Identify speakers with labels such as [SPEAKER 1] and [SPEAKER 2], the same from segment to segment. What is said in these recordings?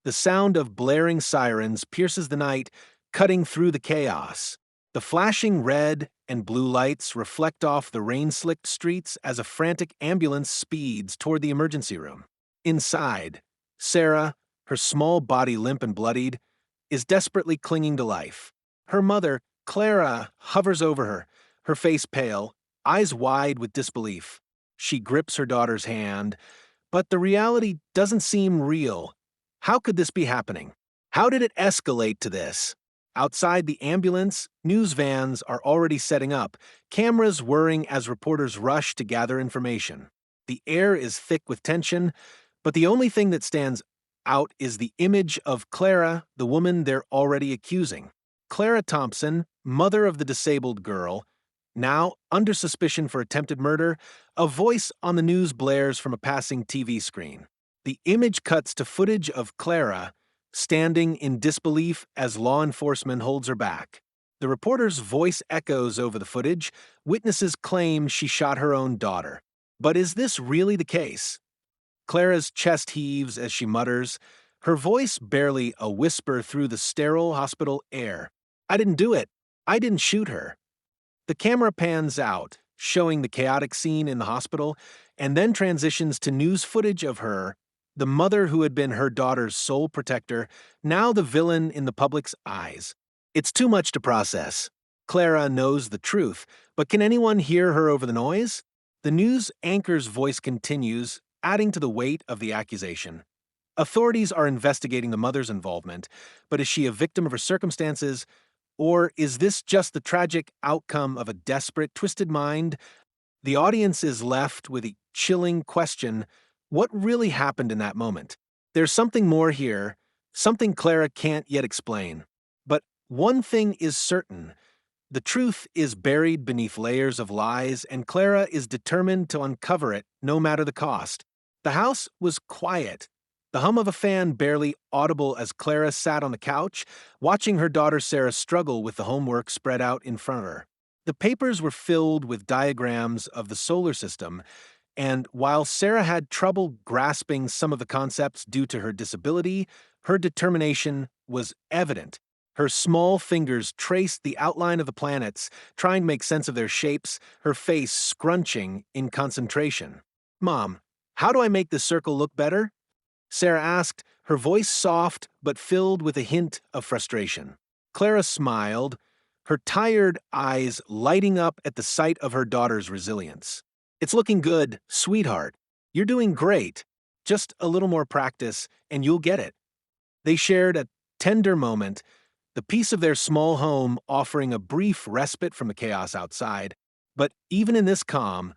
[SPEAKER 1] The sound of blaring sirens pierces the night, cutting through the chaos. The flashing red and blue lights reflect off the rain-slicked streets as a frantic ambulance speeds toward the emergency room. Inside, Sarah, her small body limp and bloodied, is desperately clinging to life. Her mother, Clara, hovers over her face pale, eyes wide with disbelief. She grips her daughter's hand, but the reality doesn't seem real. How could this be happening? How did it escalate to this? Outside the ambulance, news vans are already setting up, cameras whirring as reporters rush to gather information. The air is thick with tension, but the only thing that stands out is the image of Clara, the woman they're already accusing. Clara Thompson, mother of the disabled girl, now under suspicion for attempted murder, a voice on the news blares from a passing TV screen. The image cuts to footage of Clara standing in disbelief as law enforcement holds her back. The reporter's voice echoes over the footage. Witnesses claim she shot her own daughter. But is this really the case? Clara's chest heaves as she mutters, her voice barely a whisper through the sterile hospital air. I didn't do it. I didn't shoot her. The camera pans out, showing the chaotic scene in the hospital, and then transitions to news footage of her, the mother who had been her daughter's sole protector, now the villain in the public's eyes. It's too much to process. Clara knows the truth, but can anyone hear her over the noise? The news anchor's voice continues, adding to the weight of the accusation. Authorities are investigating the mother's involvement, but is she a victim of her circumstances, or is this just the tragic outcome of a desperate, twisted mind? The audience is left with a chilling question: what really happened in that moment? There's something more here, something Clara can't yet explain. But one thing is certain: the truth is buried beneath layers of lies, and Clara is determined to uncover it, no matter the cost. The house was quiet, the hum of a fan barely audible as Clara sat on the couch, watching her daughter Sarah struggle with the homework spread out in front of her. The papers were filled with diagrams of the solar system, and while Sarah had trouble grasping some of the concepts due to her disability, her determination was evident. Her small fingers traced the outline of the planets, trying to make sense of their shapes, her face scrunching in concentration. "Mom, how do I make this circle look better?" Sarah asked, her voice soft but filled with a hint of frustration. Clara smiled, her tired eyes lighting up at the sight of her daughter's resilience. "It's looking good, sweetheart. You're doing great. Just a little more practice, and you'll get it." They shared a tender moment, the peace of their small home offering a brief respite from the chaos outside. But even in this calm,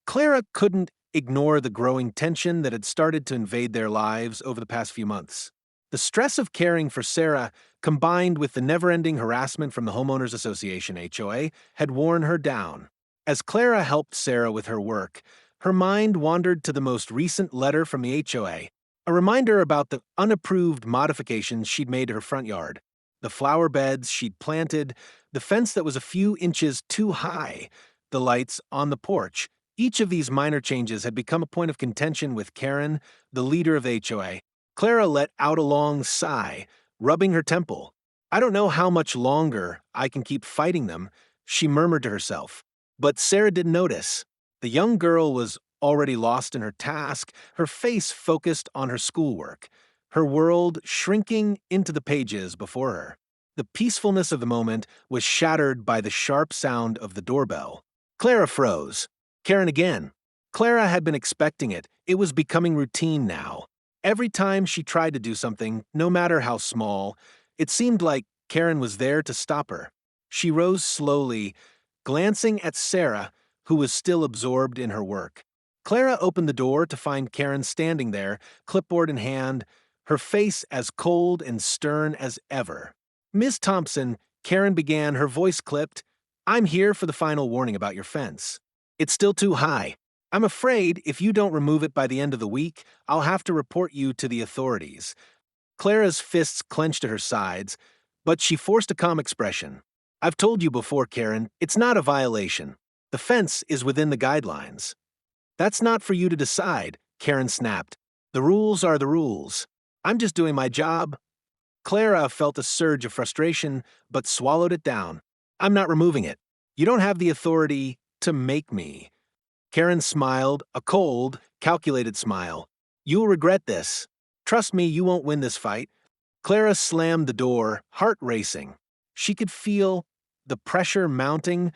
[SPEAKER 1] Clara couldn't ignore the growing tension that had started to invade their lives over the past few months. The stress of caring for Sarah, combined with the never-ending harassment from the Homeowners Association HOA, had worn her down. As Clara helped Sarah with her work, her mind wandered to the most recent letter from the HOA, a reminder about the unapproved modifications she'd made to her front yard. The flower beds she'd planted, the fence that was a few inches too high, the lights on the porch. Each of these minor changes had become a point of contention with Karen, the leader of the HOA. Clara let out a long sigh, rubbing her temple. "I don't know how much longer I can keep fighting them," she murmured to herself. But Sarah didn't notice. The young girl was already lost in her task, her face focused on her schoolwork, her world shrinking into the pages before her. The peacefulness of the moment was shattered by the sharp sound of the doorbell. Clara froze. Karen again. Clara had been expecting it. It was becoming routine now. Every time she tried to do something, no matter how small, it seemed like Karen was there to stop her. She rose slowly, glancing at Sarah, who was still absorbed in her work. Clara opened the door to find Karen standing there, clipboard in hand, her face as cold and stern as ever. "Miss Thompson," Karen began, her voice clipped, "I'm here for the final warning about your fence. It's still too high. I'm afraid if you don't remove it by the end of the week, I'll have to report you to the authorities." Clara's fists clenched at her sides, but she forced a calm expression. "I've told you before, Karen, it's not a violation. The fence is within the guidelines." "That's not for you to decide," Karen snapped. "The rules are the rules. I'm just doing my job. Clara felt a surge of frustration, but swallowed it down. I'm not removing it. You don't have the authority to make me. Karen smiled, a cold, calculated smile. You'll regret this. Trust me, you won't win this fight. Clara slammed the door, heart racing. She could feel the pressure mounting,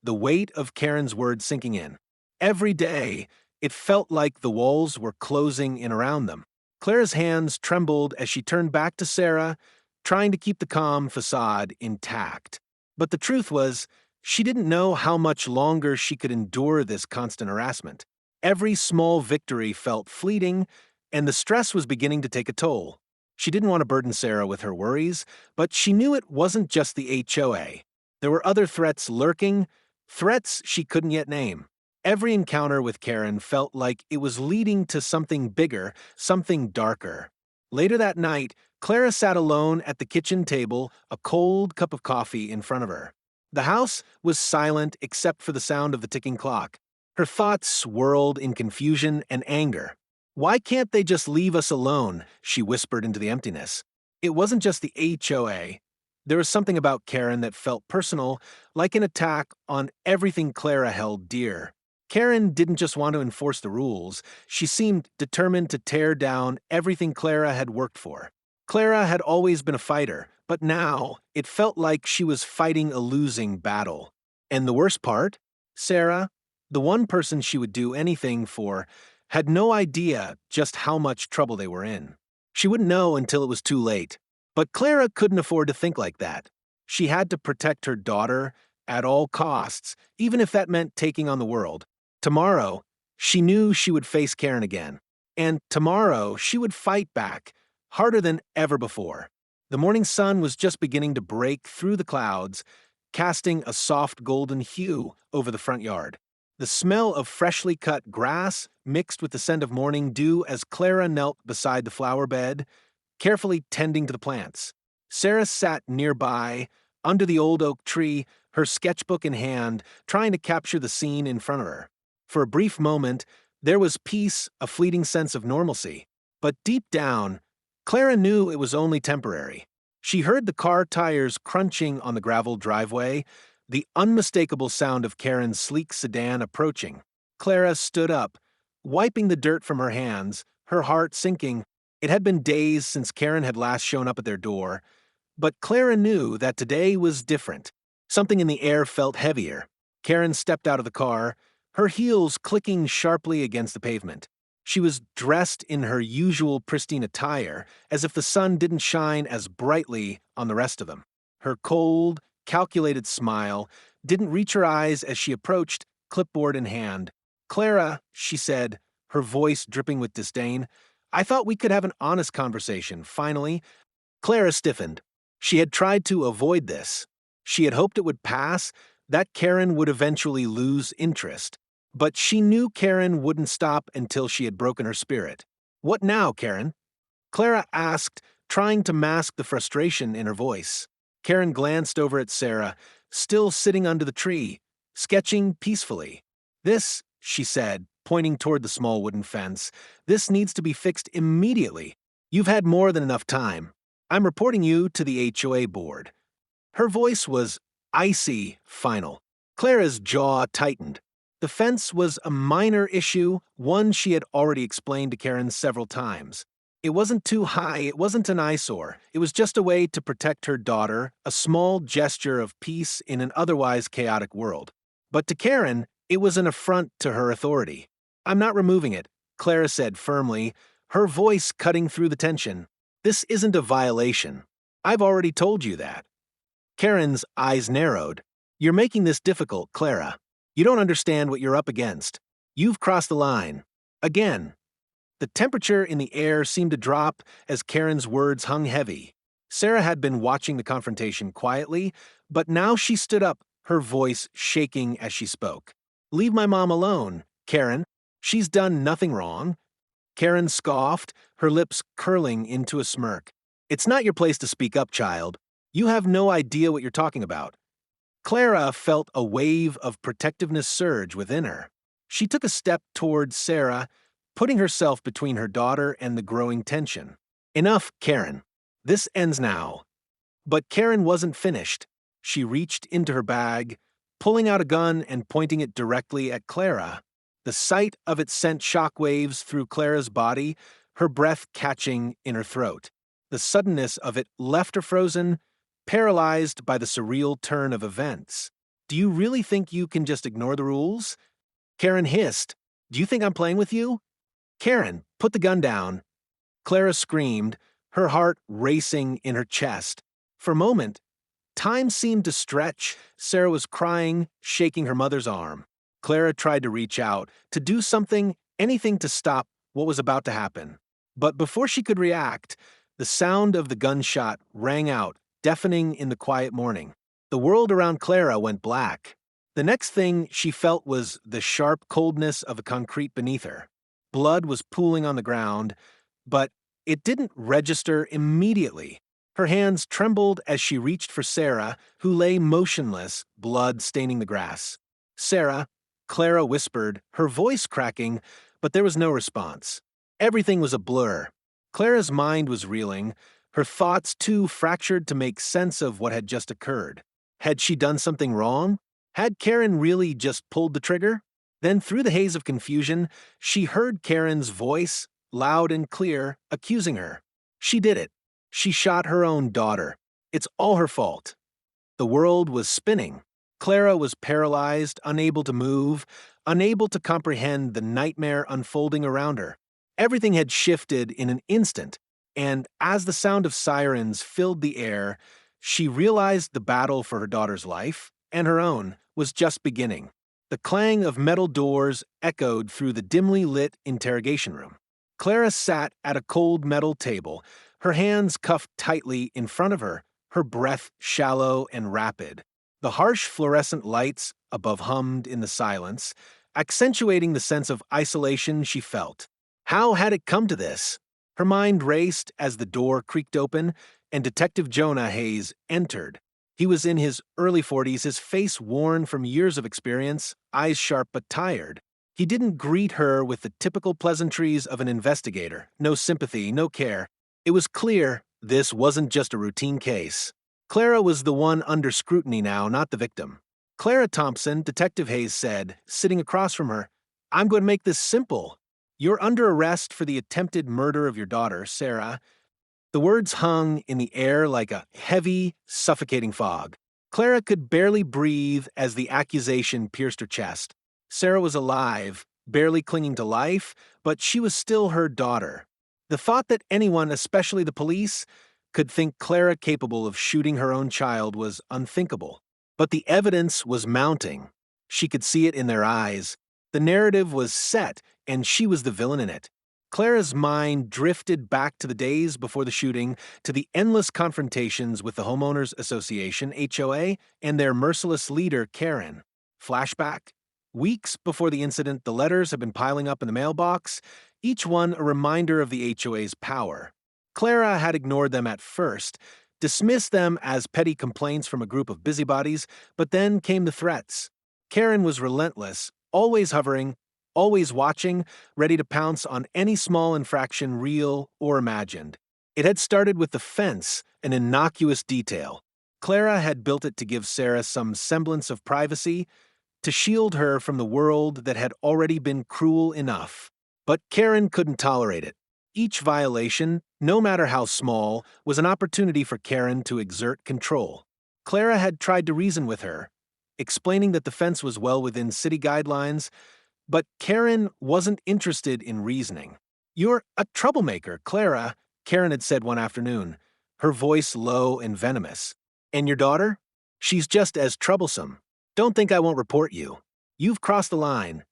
[SPEAKER 1] the weight of Karen's words sinking in. Every day, it felt like the walls were closing in around them. Clara's hands trembled as she turned back to Sarah, trying to keep the calm facade intact. But the truth was, she didn't know how much longer she could endure this constant harassment. Every small victory felt fleeting, and the stress was beginning to take a toll. She didn't want to burden Sarah with her worries, but she knew it wasn't just the HOA. There were other threats lurking, threats she couldn't yet name. Every encounter with Karen felt like it was leading to something bigger, something darker. Later that night, Clara sat alone at the kitchen table, a cold cup of coffee in front of her. The house was silent except for the sound of the ticking clock. Her thoughts swirled in confusion and anger. Why can't they just leave us alone? She whispered into the emptiness. It wasn't just the HOA. There was something about Karen that felt personal, like an attack on everything Clara held dear. Karen didn't just want to enforce the rules, she seemed determined to tear down everything Clara had worked for. Clara had always been a fighter, but now it felt like she was fighting a losing battle. And the worst part? Sarah, the one person she would do anything for, had no idea just how much trouble they were in. She wouldn't know until it was too late. But Clara couldn't afford to think like that. She had to protect her daughter at all costs, even if that meant taking on the world. Tomorrow, she knew she would face Karen again. And tomorrow, she would fight back, harder than ever before. The morning sun was just beginning to break through the clouds, casting a soft golden hue over the front yard. The smell of freshly cut grass mixed with the scent of morning dew as Clara knelt beside the flower bed, carefully tending to the plants. Sarah sat nearby, under the old oak tree, her sketchbook in hand, trying to capture the scene in front of her. For a brief moment, there was peace, a fleeting sense of normalcy. But deep down, Clara knew it was only temporary. She heard the car tires crunching on the gravel driveway, the unmistakable sound of Karen's sleek sedan approaching. Clara stood up, wiping the dirt from her hands, her heart sinking. It had been days since Karen had last shown up at their door, but Clara knew that today was different. Something in the air felt heavier. Karen stepped out of the car, her heels clicking sharply against the pavement. She was dressed in her usual pristine attire, as if the sun didn't shine as brightly on the rest of them. Her cold, calculated smile didn't reach her eyes as she approached, clipboard in hand. Clara, she said, her voice dripping with disdain, I thought we could have an honest conversation, finally. Clara stiffened. She had tried to avoid this. She had hoped it would pass, that Karen would eventually lose interest. But she knew Karen wouldn't stop until she had broken her spirit. What now, Karen? Clara asked, trying to mask the frustration in her voice. Karen glanced over at Sarah, still sitting under the tree, sketching peacefully. This, she said, pointing toward the small wooden fence, this needs to be fixed immediately. You've had more than enough time. I'm reporting you to the HOA board. Her voice was icy, final. Clara's jaw tightened. The fence was a minor issue, one she had already explained to Karen several times. It wasn't too high, it wasn't an eyesore. It was just a way to protect her daughter, a small gesture of peace in an otherwise chaotic world. But to Karen, it was an affront to her authority. I'm not removing it, Clara said firmly, her voice cutting through the tension. This isn't a violation. I've already told you that. Karen's eyes narrowed. You're making this difficult, Clara. You don't understand what you're up against. You've crossed the line. Again. The temperature in the air seemed to drop as Karen's words hung heavy. Sarah had been watching the confrontation quietly, but now she stood up, her voice shaking as she spoke. Leave my mom alone, Karen. She's done nothing wrong. Karen scoffed, her lips curling into a smirk. It's not your place to speak up, child. You have no idea what you're talking about. Clara felt a wave of protectiveness surge within her. She took a step towards Sarah, putting herself between her daughter and the growing tension. Enough, Karen. This ends now. But Karen wasn't finished. She reached into her bag, pulling out a gun and pointing it directly at Clara. The sight of it sent shockwaves through Clara's body, her breath catching in her throat. The suddenness of it left her frozen, paralyzed by the surreal turn of events. Do you really think you can just ignore the rules? Karen hissed. Do you think I'm playing with you? Karen, put the gun down. Clara screamed, her heart racing in her chest. For a moment, time seemed to stretch. Sarah was crying, shaking her mother's arm. Clara tried to reach out, to do something, anything to stop what was about to happen. But before she could react, the sound of the gunshot rang out, deafening in the quiet morning. The world around Clara went black. The next thing she felt was the sharp coldness of the concrete beneath her. Blood was pooling on the ground, but it didn't register immediately. Her hands trembled as she reached for Sarah, who lay motionless, blood staining the grass. Sarah, Clara whispered, her voice cracking, but there was no response. Everything was a blur. Clara's mind was reeling, her thoughts too fractured to make sense of what had just occurred. Had she done something wrong? Had Karen really just pulled the trigger? Then through the haze of confusion, she heard Karen's voice, loud and clear, accusing her. She did it. She shot her own daughter. It's all her fault. The world was spinning. Clara was paralyzed, unable to move, unable to comprehend the nightmare unfolding around her. Everything had shifted in an instant, and as the sound of sirens filled the air, she realized the battle for her daughter's life, and her own, was just beginning. The clang of metal doors echoed through the dimly lit interrogation room. Clara sat at a cold metal table, her hands cuffed tightly in front of her, her breath shallow and rapid. The harsh fluorescent lights above hummed in the silence, accentuating the sense of isolation she felt. How had it come to this? Her mind raced as the door creaked open, and Detective Jonah Hayes entered. He was in his early 40s, his face worn from years of experience, eyes sharp but tired. He didn't greet her with the typical pleasantries of an investigator. No sympathy, no care. It was clear this wasn't just a routine case. Clara was the one under scrutiny now, not the victim. Clara Thompson, Detective Hayes said, sitting across from her, I'm going to make this simple. You're under arrest for the attempted murder of your daughter, Sarah. The words hung in the air like a heavy, suffocating fog. Clara could barely breathe as the accusation pierced her chest. Sarah was alive, barely clinging to life, but she was still her daughter. The thought that anyone, especially the police, could think Clara capable of shooting her own child was unthinkable. But the evidence was mounting. She could see it in their eyes. The narrative was set, and she was the villain in it. Clara's mind drifted back to the days before the shooting, to the endless confrontations with the Homeowners Association, HOA, and their merciless leader, Karen. Flashback. Weeks before the incident, the letters had been piling up in the mailbox, each one a reminder of the HOA's power. Clara had ignored them at first, dismissed them as petty complaints from a group of busybodies, but then came the threats. Karen was relentless, always hovering, always watching, ready to pounce on any small infraction, real or imagined. It had started with the fence, an innocuous detail. Clara had built it to give Sarah some semblance of privacy, to shield her from the world that had already been cruel enough. But Karen couldn't tolerate it. Each violation, no matter how small, was an opportunity for Karen to exert control. Clara had tried to reason with her, explaining that the fence was well within city guidelines, but Karen wasn't interested in reasoning. You're a troublemaker, Clara, Karen had said one afternoon, her voice low and venomous. And your daughter? She's just as troublesome. Don't think I won't report you. You've crossed the line.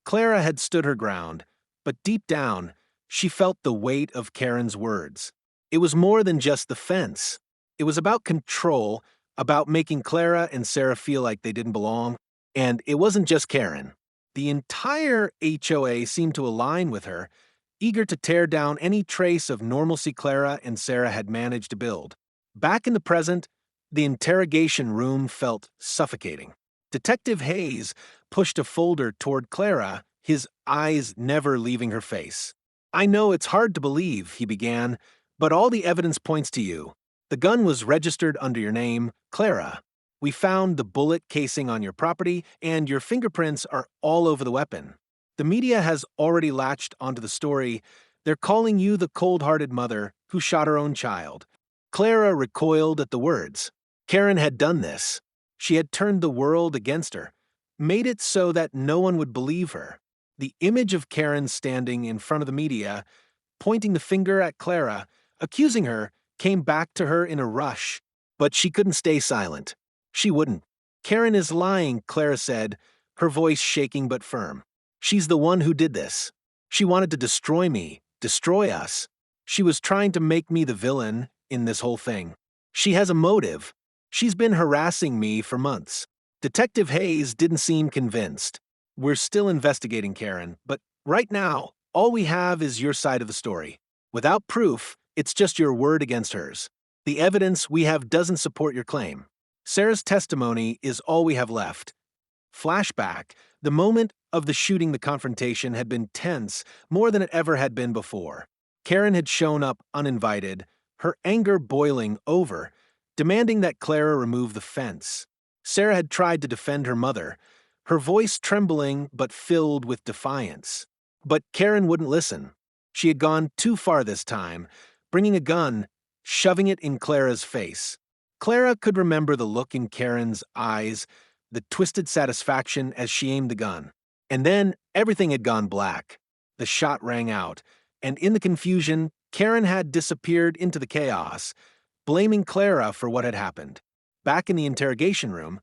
[SPEAKER 1] Clara had stood her ground, but deep down, she felt the weight of Karen's words. It was more than just the fence. It was about control, about making Clara and Sarah feel like they didn't belong. And it wasn't just Karen. The entire HOA seemed to align with her, eager to tear down any trace of normalcy Clara and Sarah had managed to build. Back in the present, the interrogation room felt suffocating. Detective Hayes pushed a folder toward Clara, his eyes never leaving her face. I know it's hard to believe, he began, But all the evidence points to you. The gun was registered under your name, Clara. We found the bullet casing on your property, and your fingerprints are all over the weapon. The media has already latched onto the story. They're calling you the cold-hearted mother who shot her own child. Clara recoiled at the words. Karen had done this. She had turned the world against her, made it so that no one would believe her. The image of Karen standing in front of the media, pointing the finger at Clara, accusing her, came back to her in a rush. But she couldn't stay silent. She wouldn't. Karen is lying, Clara said, her voice shaking but firm. She's the one who did this. She wanted to destroy me, destroy us. She was trying to make me the villain in this whole thing. She has a motive. She's been harassing me for months. Detective Hayes didn't seem convinced. We're still investigating, Karen, but right now, all we have is your side of the story. Without proof, it's just your word against hers. The evidence we have doesn't support your claim. Sarah's testimony is all we have left. Flashback. The moment of the shooting, the confrontation had been tense, more than it ever had been before. Karen had shown up uninvited, her anger boiling over, demanding that Clara remove the fence. Sarah had tried to defend her mother, her voice trembling but filled with defiance. But Karen wouldn't listen. She had gone too far this time, bringing a gun, shoving it in Clara's face. Clara could remember the look in Karen's eyes, the twisted satisfaction as she aimed the gun. And then everything had gone black. The shot rang out, and in the confusion, Karen had disappeared into the chaos, blaming Clara for what had happened. Back in the interrogation room,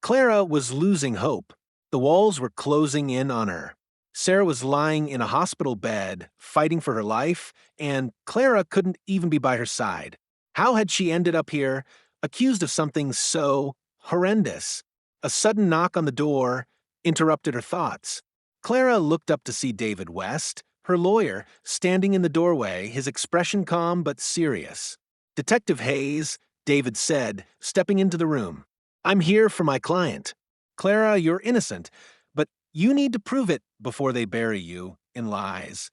[SPEAKER 1] Clara was losing hope. The walls were closing in on her. Sarah was lying in a hospital bed, fighting for her life, and Clara couldn't even be by her side. How had she ended up here, accused of something so horrendous? A sudden knock on the door interrupted her thoughts. Clara looked up to see David West, her lawyer, standing in the doorway, his expression calm but serious. "Detective Hayes," David said, stepping into the room. "I'm here for my client. Clara, you're innocent, but you need to prove it before they bury you in lies."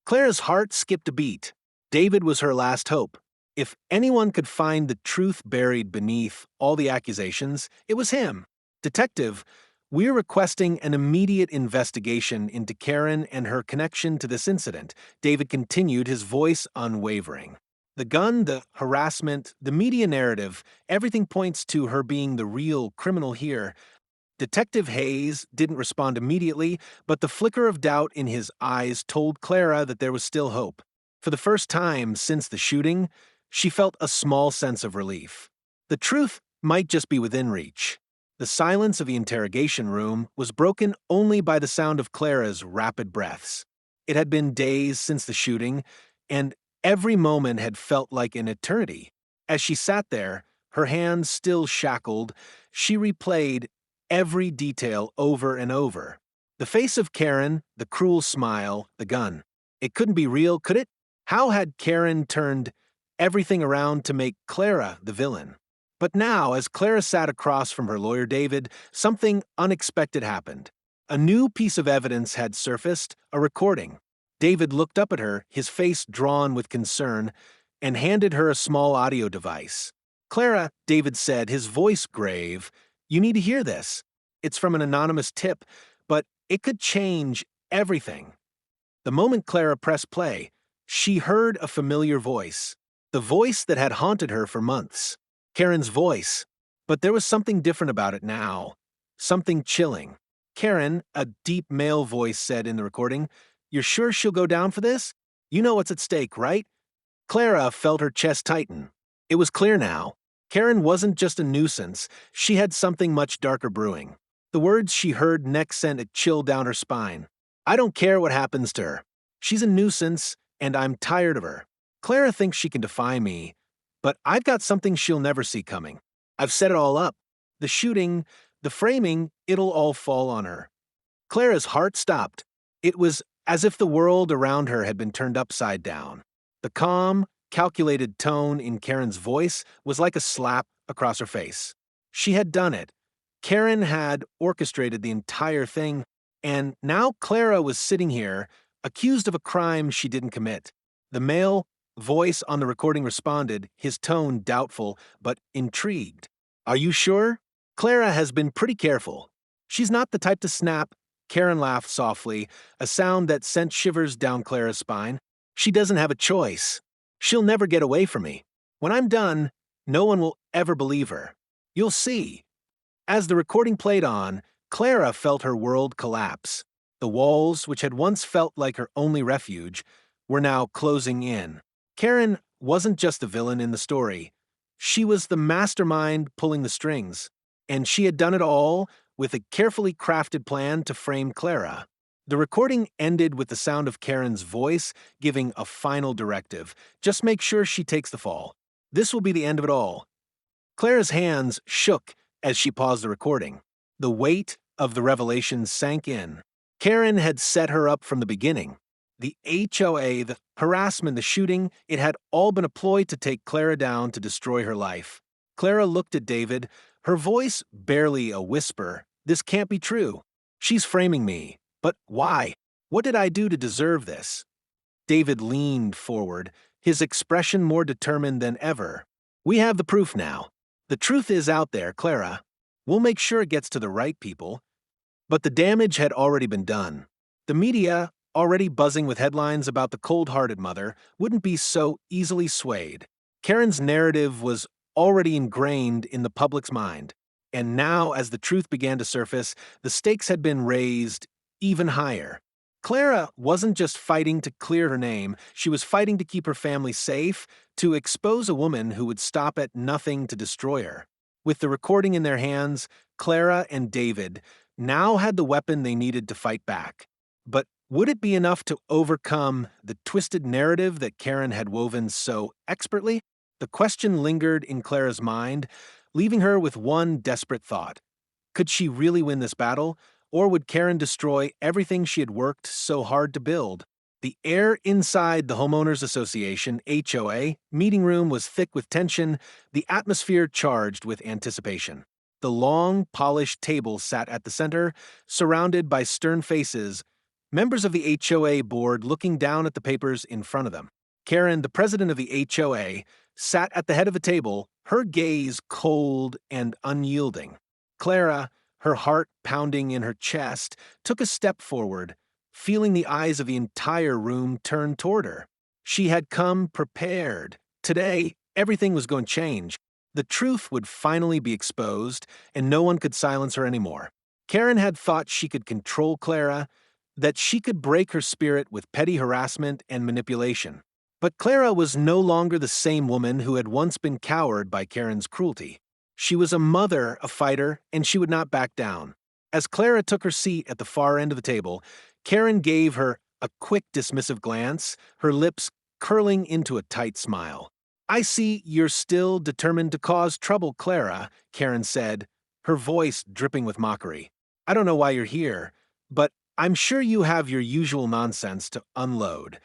[SPEAKER 1] Clara's heart skipped a beat. David was her last hope. If anyone could find the truth buried beneath all the accusations, it was him. "Detective, we're requesting an immediate investigation into Karen and her connection to this incident," David continued, his voice unwavering. The gun, the harassment, the media narrative, everything points to her being the real criminal here. Detective Hayes didn't respond immediately, but the flicker of doubt in his eyes told Clara that there was still hope. For the first time since the shooting, she felt a small sense of relief. The truth might just be within reach. The silence of the interrogation room was broken only by the sound of Clara's rapid breaths. It had been days since the shooting, and every moment had felt like an eternity. As she sat there, her hands still shackled, she replayed every detail over and over. The face of Karen, the cruel smile, the gun. It couldn't be real, could it? How had Karen turned everything around to make Clara the villain? But now, as Clara sat across from her lawyer David, something unexpected happened. A new piece of evidence had surfaced, a recording. David looked up at her, his face drawn with concern, and handed her a small audio device. "Clara," David said, his voice grave, "you need to hear this. It's from an anonymous tip, but it could change everything." The moment Clara pressed play, she heard a familiar voice, the voice that had haunted her for months. Karen's voice. But there was something different about it now. Something chilling. "Karen," a deep male voice said in the recording, "you're sure she'll go down for this? You know what's at stake, right?" Clara felt her chest tighten. It was clear now. Karen wasn't just a nuisance, she had something much darker brewing. The words she heard next sent a chill down her spine. "I don't care what happens to her. She's a nuisance, and I'm tired of her. Clara thinks she can defy me, but I've got something she'll never see coming. I've set it all up. The shooting, the framing, it'll all fall on her." Clara's heart stopped. It was as if the world around her had been turned upside down. The calm, calculated tone in Karen's voice was like a slap across her face. She had done it. Karen had orchestrated the entire thing, and now Clara was sitting here, accused of a crime she didn't commit. The male voice on the recording responded, his tone doubtful but intrigued. Are you sure? Clara has been pretty careful. She's not the type to snap. Karen laughed softly, a sound that sent shivers down Clara's spine. She doesn't have a choice. She'll never get away from me. When I'm done, no one will ever believe her. You'll see. As the recording played on, Clara felt her world collapse. The walls, which had once felt like her only refuge, were now closing in. Karen wasn't just a villain in the story. She was the mastermind pulling the strings, and she had done it all with a carefully crafted plan to frame Clara. The recording ended with the sound of Karen's voice giving a final directive. Just make sure she takes the fall. This will be the end of it all. Clara's hands shook as she paused the recording. The weight of the revelation sank in. Karen had set her up from the beginning. The HOA, the harassment, the shooting, it had all been a ploy to take Clara down to destroy her life. Clara looked at David, her voice barely a whisper. This can't be true. She's framing me. But why? What did I do to deserve this? David leaned forward, his expression more determined than ever. We have the proof now. The truth is out there, Clara. We'll make sure it gets to the right people. But the damage had already been done. The media, already buzzing with headlines about the cold-hearted mother, wouldn't be so easily swayed. Karen's narrative was already ingrained in the public's mind. And now, as the truth began to surface, the stakes had been raised even higher. Clara wasn't just fighting to clear her name, she was fighting to keep her family safe, to expose a woman who would stop at nothing to destroy her. With the recording in their hands, Clara and David now had the weapon they needed to fight back. But would it be enough to overcome the twisted narrative that Karen had woven so expertly? The question lingered in Clara's mind, leaving her with one desperate thought. Could she really win this battle, or would Karen destroy everything she had worked so hard to build? The air inside the Homeowners Association, HOA, meeting room was thick with tension, the atmosphere charged with anticipation. The long, polished table sat at the center, surrounded by stern faces, members of the HOA board looking down at the papers in front of them. Karen, the president of the HOA, sat at the head of the table, her gaze cold and unyielding. Clara, her heart pounding in her chest, took a step forward, feeling the eyes of the entire room turn toward her. She had come prepared. Today, everything was going to change. The truth would finally be exposed, and no one could silence her anymore. Karen had thought she could control Clara, that she could break her spirit with petty harassment and manipulation. But Clara was no longer the same woman who had once been cowed by Karen's cruelty. She was a mother, a fighter, and she would not back down. As Clara took her seat at the far end of the table, Karen gave her a quick dismissive glance, her lips curling into a tight smile. I see you're still determined to cause trouble, Clara, Karen said, her voice dripping with mockery. I don't know why you're here, but I'm sure you have your usual nonsense to unload.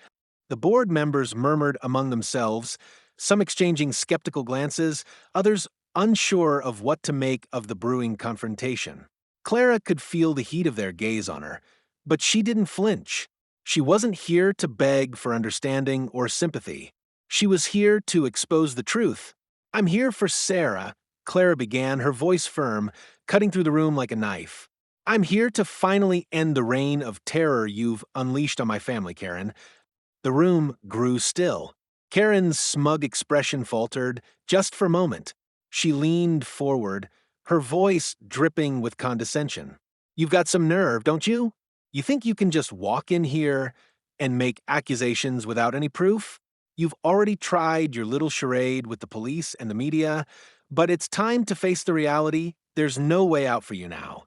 [SPEAKER 1] The board members murmured among themselves, some exchanging skeptical glances, others unsure of what to make of the brewing confrontation. Clara could feel the heat of their gaze on her, but she didn't flinch. She wasn't here to beg for understanding or sympathy. She was here to expose the truth. I'm here for Sarah, Clara began, her voice firm, cutting through the room like a knife. I'm here to finally end the reign of terror you've unleashed on my family, Karen. The room grew still. Karen's smug expression faltered, just for a moment. She leaned forward, her voice dripping with condescension. You've got some nerve, don't you? You think you can just walk in here and make accusations without any proof? You've already tried your little charade with the police and the media, but it's time to face the reality. There's no way out for you now.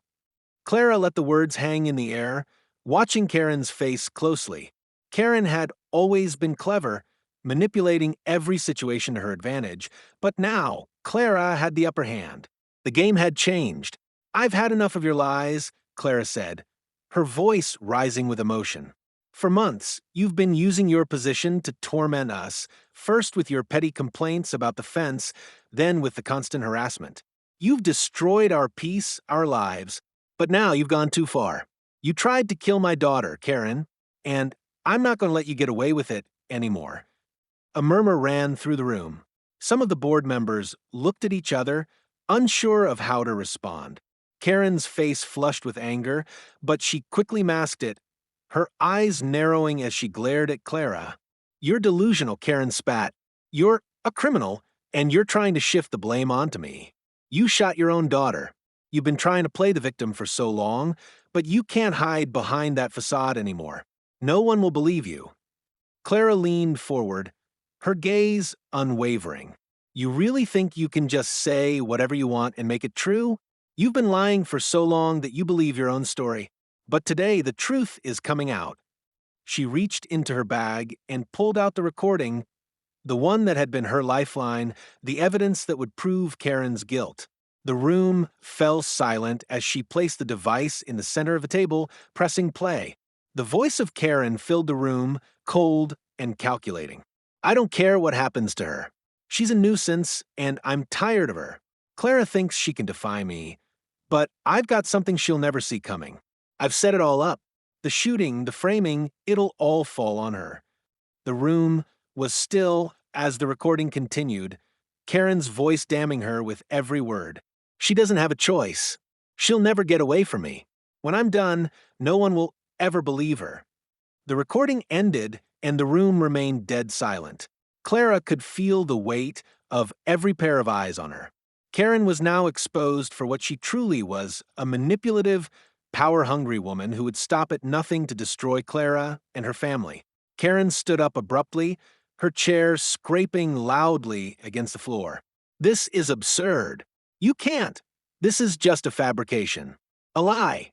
[SPEAKER 1] Clara let the words hang in the air, watching Karen's face closely. Karen had always been clever, manipulating every situation to her advantage, but now Clara had the upper hand. The game had changed. I've had enough of your lies, Clara said, her voice rising with emotion. For months, you've been using your position to torment us, first with your petty complaints about the fence, then with the constant harassment. You've destroyed our peace, our lives, but now you've gone too far. You tried to kill my daughter, Karen, and I'm not going to let you get away with it anymore. A murmur ran through the room. Some of the board members looked at each other, unsure of how to respond. Karen's face flushed with anger, but she quickly masked it, her eyes narrowing as she glared at Clara. "You're delusional," Karen spat. "You're a criminal, and you're trying to shift the blame onto me. You shot your own daughter. You've been trying to play the victim for so long, but you can't hide behind that facade anymore. No one will believe you." Clara leaned forward, her gaze unwavering. "You really think you can just say whatever you want and make it true? You've been lying for so long that you believe your own story. But today, the truth is coming out." She reached into her bag and pulled out the recording, the one that had been her lifeline, the evidence that would prove Karen's guilt. The room fell silent as she placed the device in the center of the table, pressing play. The voice of Karen filled the room, cold and calculating. "I don't care what happens to her. She's a nuisance, and I'm tired of her. Clara thinks she can defy me, but I've got something she'll never see coming. I've set it all up. The shooting, the framing, it'll all fall on her." The room was still as the recording continued, Karen's voice damning her with every word. "She doesn't have a choice. She'll never get away from me. When I'm done, no one will ever believe her." The recording ended, and the room remained dead silent. Clara could feel the weight of every pair of eyes on her. Karen was now exposed for what she truly was, a manipulative, power-hungry woman who would stop at nothing to destroy Clara and her family. Karen stood up abruptly, her chair scraping loudly against the floor. "This is absurd. You can't. This is just a fabrication. A lie."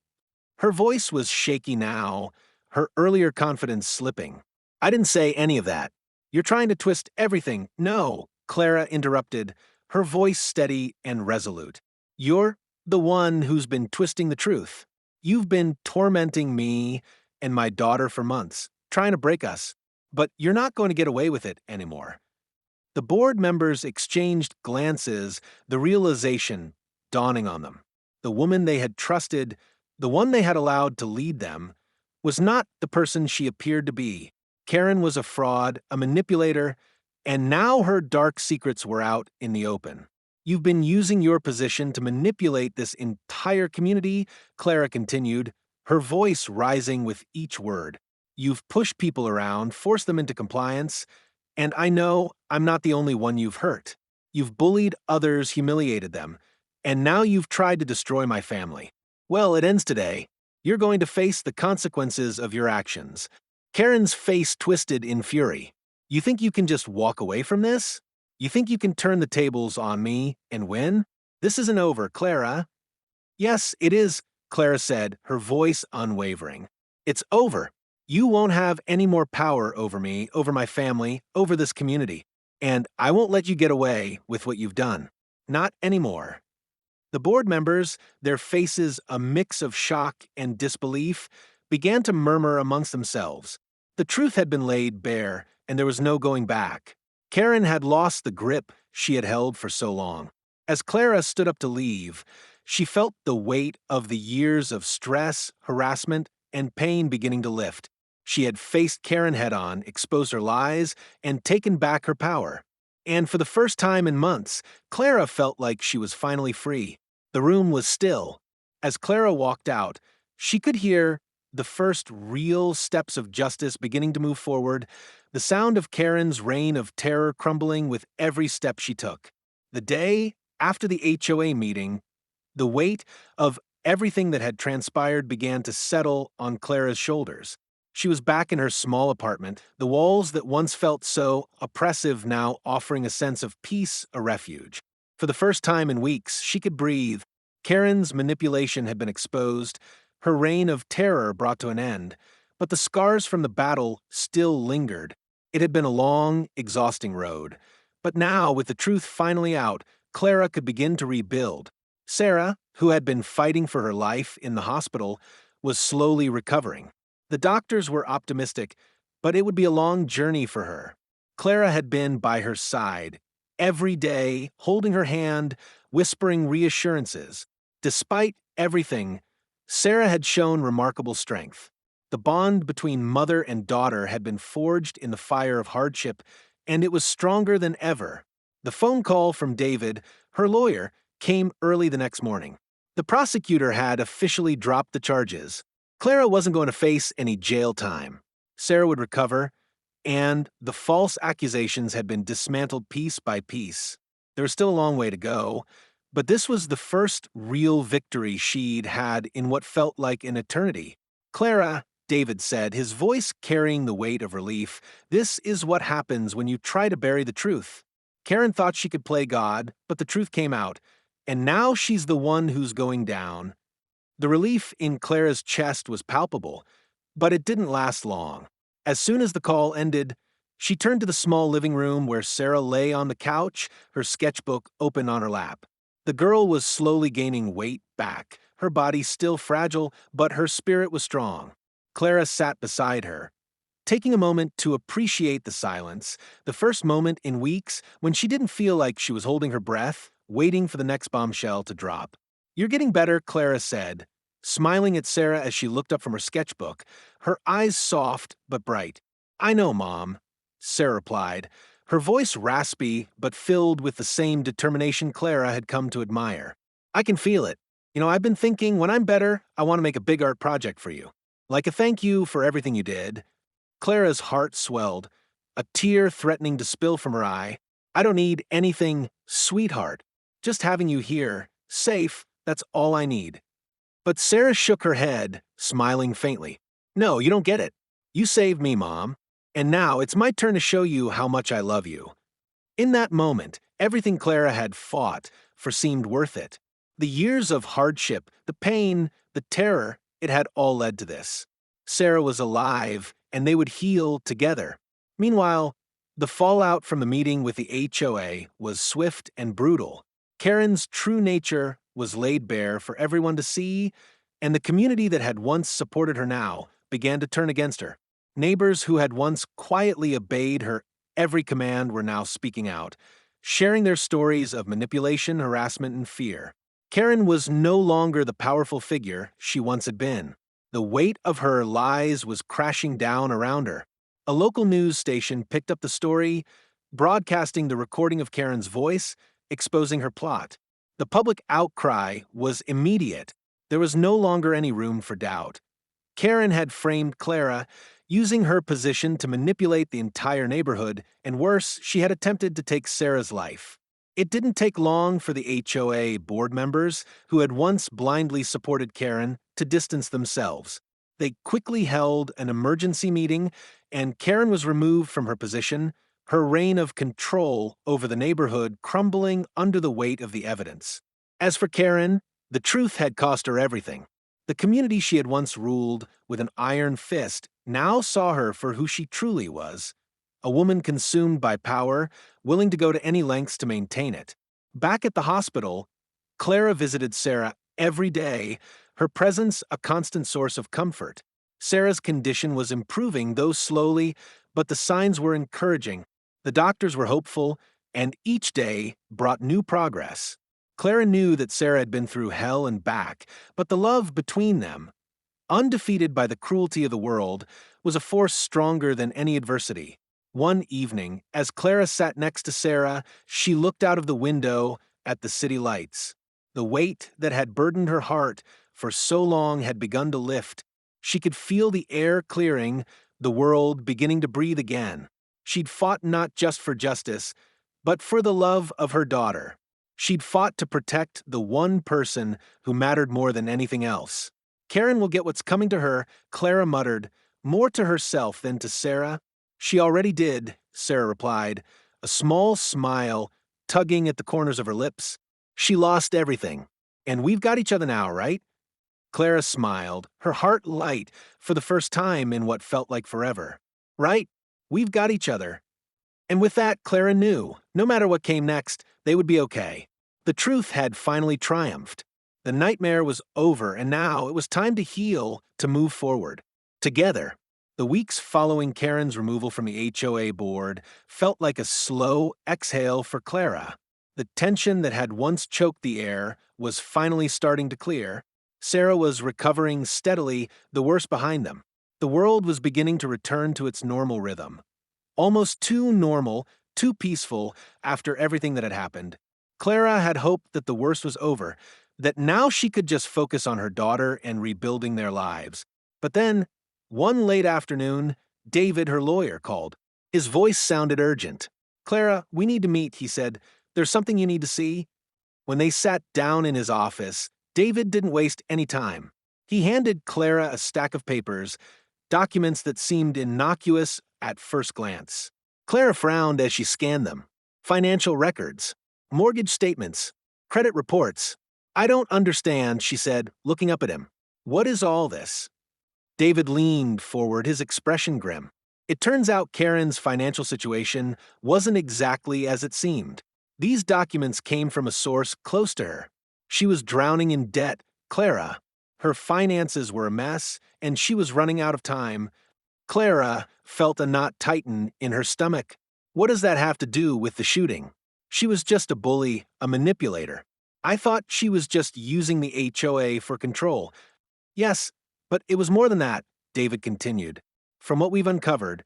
[SPEAKER 1] Her voice was shaky now, her earlier confidence slipping. "I didn't say any of that. You're trying to twist everything." "No," Clara interrupted, her voice steady and resolute. "You're the one who's been twisting the truth. You've been tormenting me and my daughter for months, trying to break us. But you're not going to get away with it anymore." The board members exchanged glances, the realization dawning on them. The woman they had trusted, the one they had allowed to lead them, was not the person she appeared to be. Karen was a fraud, a manipulator, and now her dark secrets were out in the open. "You've been using your position to manipulate this entire community," Clara continued, her voice rising with each word. "You've pushed people around, forced them into compliance, and I know I'm not the only one you've hurt. You've bullied others, humiliated them, and now you've tried to destroy my family. Well, it ends today. You're going to face the consequences of your actions." Karen's face twisted in fury. "You think you can just walk away from this? You think you can turn the tables on me and win? This isn't over, Clara." "Yes, it is," Clara said, her voice unwavering. "It's over. You won't have any more power over me, over my family, over this community. And I won't let you get away with what you've done. Not anymore." The board members, their faces a mix of shock and disbelief, began to murmur amongst themselves. The truth had been laid bare, and there was no going back. Karen had lost the grip she had held for so long. As Clara stood up to leave, she felt the weight of the years of stress, harassment, and pain beginning to lift. She had faced Karen head-on, exposed her lies, and taken back her power. And for the first time in months, Clara felt like she was finally free. The room was still. As Clara walked out, she could hear the first real steps of justice beginning to move forward, the sound of Karen's reign of terror crumbling with every step she took. The day after the HOA meeting, the weight of everything that had transpired began to settle on Clara's shoulders. She was back in her small apartment, the walls that once felt so oppressive now offering a sense of peace, a refuge. For the first time in weeks, she could breathe. Karen's manipulation had been exposed, her reign of terror brought to an end, but the scars from the battle still lingered. It had been a long, exhausting road. But now, with the truth finally out, Clara could begin to rebuild. Sarah, who had been fighting for her life in the hospital, was slowly recovering. The doctors were optimistic, but it would be a long journey for her. Clara had been by her side, every day, holding her hand, whispering reassurances. Despite everything, Sarah had shown remarkable strength. The bond between mother and daughter had been forged in the fire of hardship, and it was stronger than ever. The phone call from David, her lawyer, came early the next morning. The prosecutor had officially dropped the charges. Clara wasn't going to face any jail time. Sarah would recover, and the false accusations had been dismantled piece by piece. There was still a long way to go, but this was the first real victory she'd had in what felt like an eternity. Clara, David said, his voice carrying the weight of relief, this is what happens when you try to bury the truth. Karen thought she could play God, but the truth came out, and now she's the one who's going down. The relief in Clara's chest was palpable, but it didn't last long. As soon as the call ended, she turned to the small living room where Sarah lay on the couch, her sketchbook open on her lap. The girl was slowly gaining weight back, her body still fragile, but her spirit was strong. Clara sat beside her, taking a moment to appreciate the silence, the first moment in weeks when she didn't feel like she was holding her breath, waiting for the next bombshell to drop. "You're getting better," Clara said, smiling at Sarah as she looked up from her sketchbook, her eyes soft but bright. "I know, Mom," Sarah replied, her voice raspy but filled with the same determination Clara had come to admire. "I can feel it. I've been thinking when I'm better, I want to make a big art project for you. Like a thank you for everything you did." Clara's heart swelled, a tear threatening to spill from her eye. "I don't need anything, sweetheart. Just having you here, safe, that's all I need." But Sarah shook her head, smiling faintly. "No, you don't get it. You saved me, Mom. And now it's my turn to show you how much I love you." In that moment, everything Clara had fought for seemed worth it. The years of hardship, the pain, the terror, it had all led to this. Sarah was alive, and they would heal together. Meanwhile, the fallout from the meeting with the HOA was swift and brutal. Karen's true nature was laid bare for everyone to see, and the community that had once supported her now began to turn against her. Neighbors who had once quietly obeyed her every command were now speaking out, sharing their stories of manipulation, harassment, and fear. Karen was no longer the powerful figure she once had been. The weight of her lies was crashing down around her. A local news station picked up the story, broadcasting the recording of Karen's voice, exposing her plot. The public outcry was immediate. There was no longer any room for doubt. Karen had framed Clara, using her position to manipulate the entire neighborhood, and worse, she had attempted to take Sarah's life. It didn't take long for the HOA board members, who had once blindly supported Karen, to distance themselves. They quickly held an emergency meeting, and Karen was removed from her position, her reign of control over the neighborhood crumbling under the weight of the evidence. As for Karen, the truth had cost her everything. The community she had once ruled with an iron fist now saw her for who she truly was, a woman consumed by power, willing to go to any lengths to maintain it. Back at the hospital, Clara visited Sarah every day, her presence a constant source of comfort. Sarah's condition was improving, though slowly, but the signs were encouraging. The doctors were hopeful, and each day brought new progress. Clara knew that Sarah had been through hell and back, but the love between them, undefeated by the cruelty of the world, was a force stronger than any adversity. One evening, as Clara sat next to Sarah, she looked out of the window at the city lights. The weight that had burdened her heart for so long had begun to lift. She could feel the air clearing, the world beginning to breathe again. She'd fought not just for justice, but for the love of her daughter. She'd fought to protect the one person who mattered more than anything else. "Karen will get what's coming to her," Clara muttered, more to herself than to Sarah. "She already did," Sarah replied, a small smile tugging at the corners of her lips. "She lost everything. And we've got each other now, right?" Clara smiled, her heart light for the first time in what felt like forever. "Right? We've got each other." And with that, Clara knew, no matter what came next, they would be okay. The truth had finally triumphed. The nightmare was over, and now it was time to heal, to move forward. Together. The weeks following Karen's removal from the HOA board felt like a slow exhale for Clara. The tension that had once choked the air was finally starting to clear. Sarah was recovering steadily, the worst behind them. The world was beginning to return to its normal rhythm. Almost too normal too peaceful after everything that had happened. Clara had hoped that the worst was over, that now she could just focus on her daughter and rebuilding their lives. But then, one late afternoon, David, her lawyer, called. His voice sounded urgent. "Clara, we need to meet," he said. "There's something you need to see." When they sat down in his office, David didn't waste any time. He handed Clara a stack of papers, documents that seemed innocuous at first glance. Clara frowned as she scanned them. Financial records, mortgage statements, credit reports. "I don't understand," she said, looking up at him. "What is all this?" David leaned forward, his expression grim. It turns out Karen's financial situation wasn't exactly as it seemed. These documents came from a source close to her. She was drowning in debt, Clara. Her finances were a mess, and she was running out of time. Clara felt a knot tighten in her stomach. What does that have to do with the shooting? She was just a bully, a manipulator. I thought she was just using the HOA for control. Yes, but it was more than that, David continued. From what we've uncovered,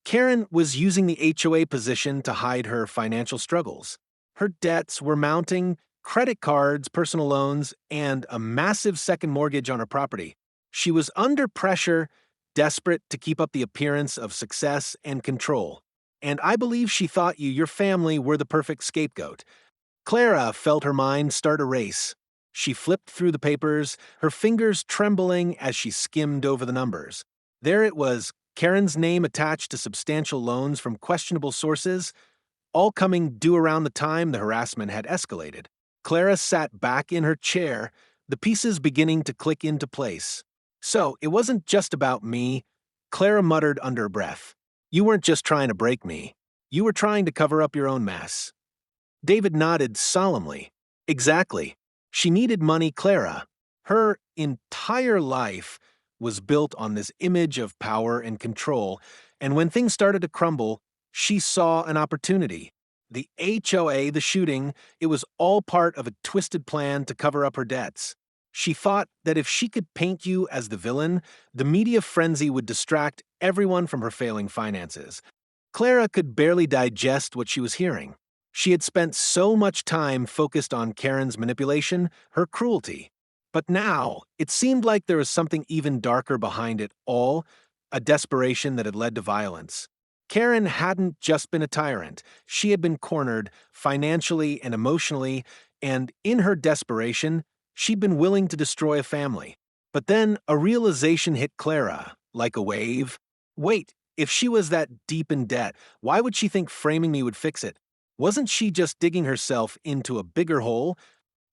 [SPEAKER 1] Karen was using the HOA position to hide her financial struggles. Her debts were mounting, credit cards, personal loans, and a massive second mortgage on her property. She was under pressure, desperate to keep up the appearance of success and control. And I believe she thought you, your family, were the perfect scapegoat. Clara felt her mind start a race. She flipped through the papers, her fingers trembling as she skimmed over the numbers. There it was, Karen's name attached to substantial loans from questionable sources, all coming due around the time the harassment had escalated. Clara sat back in her chair, the pieces beginning to click into place. "So, it wasn't just about me," Clara muttered under her breath. "You weren't just trying to break me. You were trying to cover up your own mess." David nodded solemnly. Exactly. She needed money, Clara. Her entire life was built on this image of power and control, and when things started to crumble, she saw an opportunity. The HOA, the shooting, it was all part of a twisted plan to cover up her debts. She thought that if she could paint you as the villain, the media frenzy would distract everyone from her failing finances. Clara could barely digest what she was hearing. She had spent so much time focused on Karen's manipulation, her cruelty. But now, it seemed like there was something even darker behind it all, a desperation that had led to violence. Karen hadn't just been a tyrant. She had been cornered, financially and emotionally, and in her desperation, she'd been willing to destroy a family. But then a realization hit Clara, like a wave. Wait, if she was that deep in debt, why would she think framing me would fix it? Wasn't she just digging herself into a bigger hole?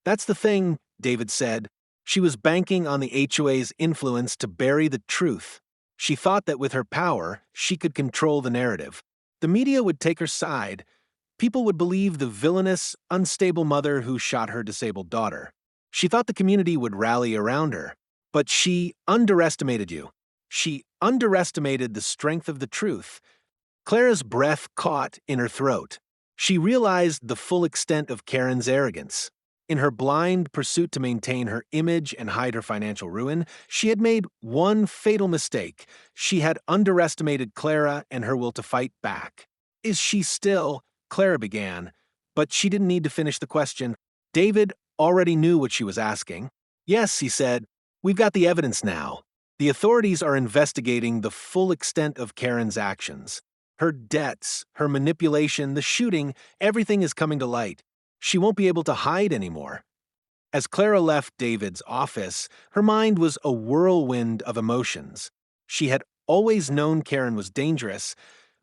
[SPEAKER 1] "That's the thing," David said. She was banking on the HOA's influence to bury the truth. She thought that with her power, she could control the narrative. The media would take her side. People would believe the villainous, unstable mother who shot her disabled daughter. She thought the community would rally around her. But she underestimated you. She underestimated the strength of the truth. Clara's breath caught in her throat. She realized the full extent of Karen's arrogance. In her blind pursuit to maintain her image and hide her financial ruin, she had made one fatal mistake. She had underestimated Clara and her will to fight back. "Is she still?" Clara began, but she didn't need to finish the question. David already knew what she was asking. "Yes," he said, "we've got the evidence now. The authorities are investigating the full extent of Karen's actions. Her debts, her manipulation, the shooting, everything is coming to light. She won't be able to hide anymore." As Clara left David's office, her mind was a whirlwind of emotions. She had always known Karen was dangerous,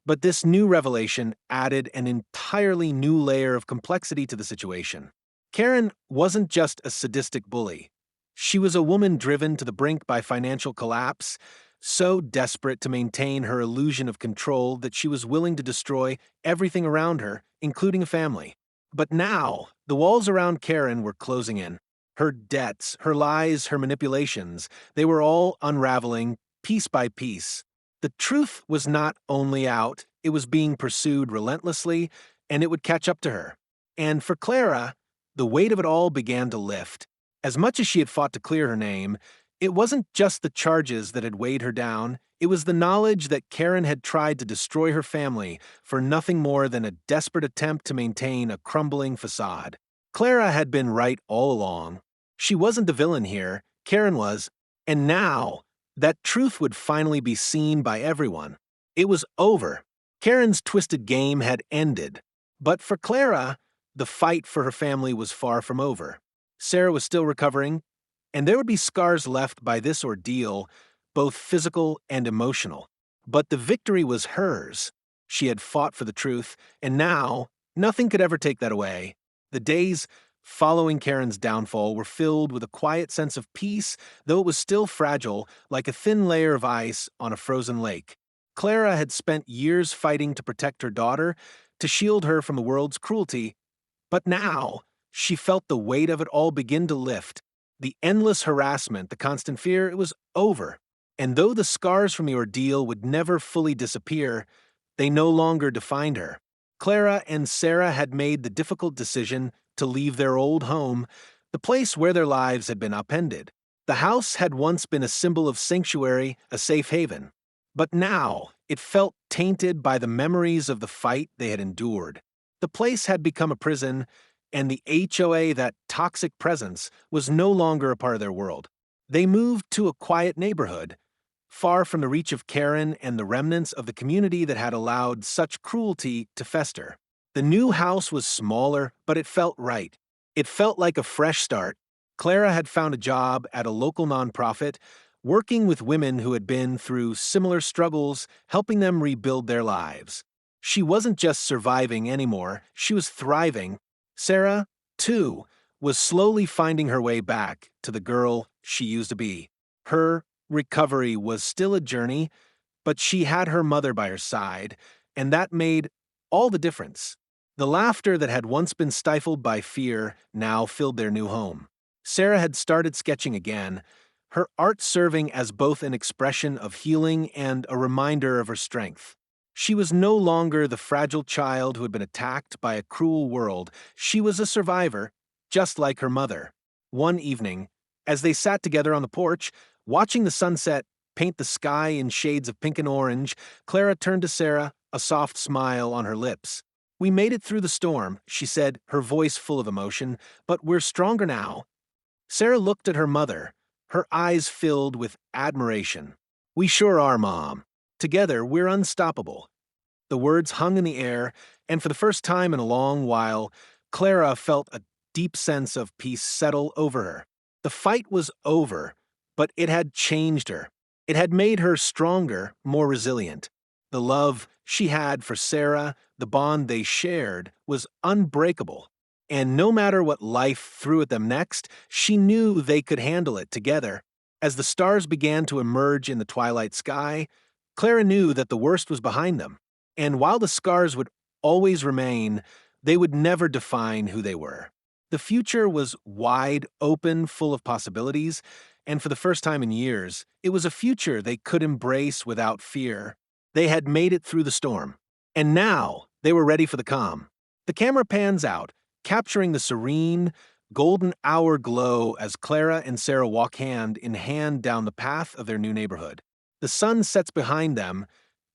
[SPEAKER 1] but this new revelation added an entirely new layer of complexity to the situation. Karen wasn't just a sadistic bully. She was a woman driven to the brink by financial collapse, so desperate to maintain her illusion of control that she was willing to destroy everything around her, including a family. But now, the walls around Karen were closing in. Her debts, her lies, her manipulations, they were all unraveling, piece by piece. The truth was not only out, it was being pursued relentlessly, and it would catch up to her. And for Clara, the weight of it all began to lift. As much as she had fought to clear her name, it wasn't just the charges that had weighed her down, It was the knowledge that Karen had tried to destroy her family for nothing more than a desperate attempt to maintain a crumbling facade. Clara had been right all along. She wasn't the villain here, Karen was, and now that truth would finally be seen by everyone. It was over. Karen's twisted game had ended. But for Clara, the fight for her family was far from over. Sarah was still recovering, and there would be scars left by this ordeal, both physical and emotional. But the victory was hers. She had fought for the truth, and now nothing could ever take that away. The days following Karen's downfall were filled with a quiet sense of peace, though it was still fragile, like a thin layer of ice on a frozen lake. Clara had spent years fighting to protect her daughter, to shield her from the world's cruelty, but now she felt the weight of it all begin to lift. The endless harassment, the constant fear, it was over. And though the scars from the ordeal would never fully disappear, they no longer defined her. Clara and Sarah had made the difficult decision to leave their old home, the place where their lives had been upended. The house had once been a symbol of sanctuary, a safe haven. But now it felt tainted by the memories of the fight they had endured. The place had become a prison, and the HOA, that toxic presence, was no longer a part of their world. They moved to a quiet neighborhood, far from the reach of Karen and the remnants of the community that had allowed such cruelty to fester. The new house was smaller, but it felt right. It felt like a fresh start. Clara had found a job at a local nonprofit, working with women who had been through similar struggles, helping them rebuild their lives. She wasn't just surviving anymore, she was thriving. Sarah, too, was slowly finding her way back to the girl she used to be. Her recovery was still a journey, but she had her mother by her side, and that made all the difference. The laughter that had once been stifled by fear now filled their new home. Sarah had started sketching again, her art serving as both an expression of healing and a reminder of her strength. She was no longer the fragile child who had been attacked by a cruel world. She was a survivor, just like her mother. One evening, as they sat together on the porch, watching the sunset paint the sky in shades of pink and orange, Clara turned to Sarah, a soft smile on her lips. "We made it through the storm," she said, her voice full of emotion, "but we're stronger now." Sarah looked at her mother, her eyes filled with admiration. "We sure are, Mom. Together, we're unstoppable." The words hung in the air, and for the first time in a long while, Clara felt a deep sense of peace settle over her. The fight was over, but it had changed her. It had made her stronger, more resilient. The love she had for Sarah, the bond they shared, was unbreakable. And no matter what life threw at them next, she knew they could handle it together. As the stars began to emerge in the twilight sky, Clara knew that the worst was behind them. And while the scars would always remain, they would never define who they were. The future was wide open, full of possibilities, and for the first time in years, it was a future they could embrace without fear. They had made it through the storm, and now they were ready for the calm. The camera pans out, capturing the serene, golden hour glow as Clara and Sarah walk hand in hand down the path of their new neighborhood. The sun sets behind them,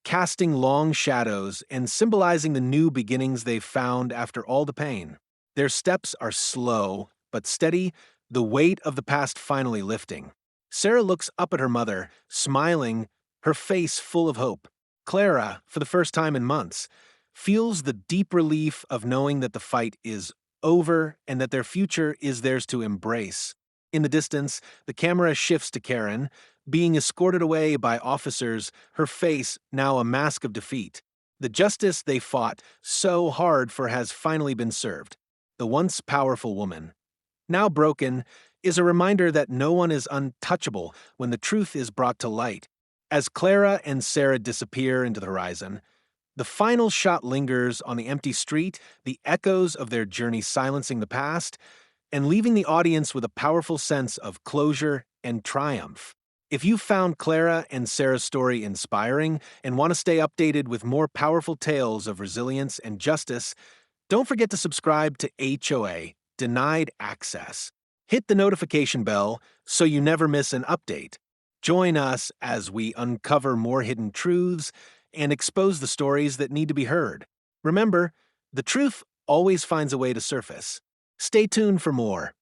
[SPEAKER 1] casting long shadows and symbolizing the new beginnings they've found after all the pain. Their steps are slow, but steady, the weight of the past finally lifting. Sarah looks up at her mother, smiling, her face full of hope. Clara, for the first time in months, feels the deep relief of knowing that the fight is over and that their future is theirs to embrace. In the distance, the camera shifts to Karen, being escorted away by officers, her face now a mask of defeat. The justice they fought so hard for has finally been served. The once powerful woman, now broken, is a reminder that no one is untouchable when the truth is brought to light. As Clara and Sarah disappear into the horizon, the final shot lingers on the empty street, the echoes of their journey silencing the past, and leaving the audience with a powerful sense of closure and triumph. If you found Clara and Sarah's story inspiring and want to stay updated with more powerful tales of resilience and justice, don't forget to subscribe to HOA, Denied Access. Hit the notification bell so you never miss an update. Join us as we uncover more hidden truths and expose the stories that need to be heard. Remember, the truth always finds a way to surface. Stay tuned for more.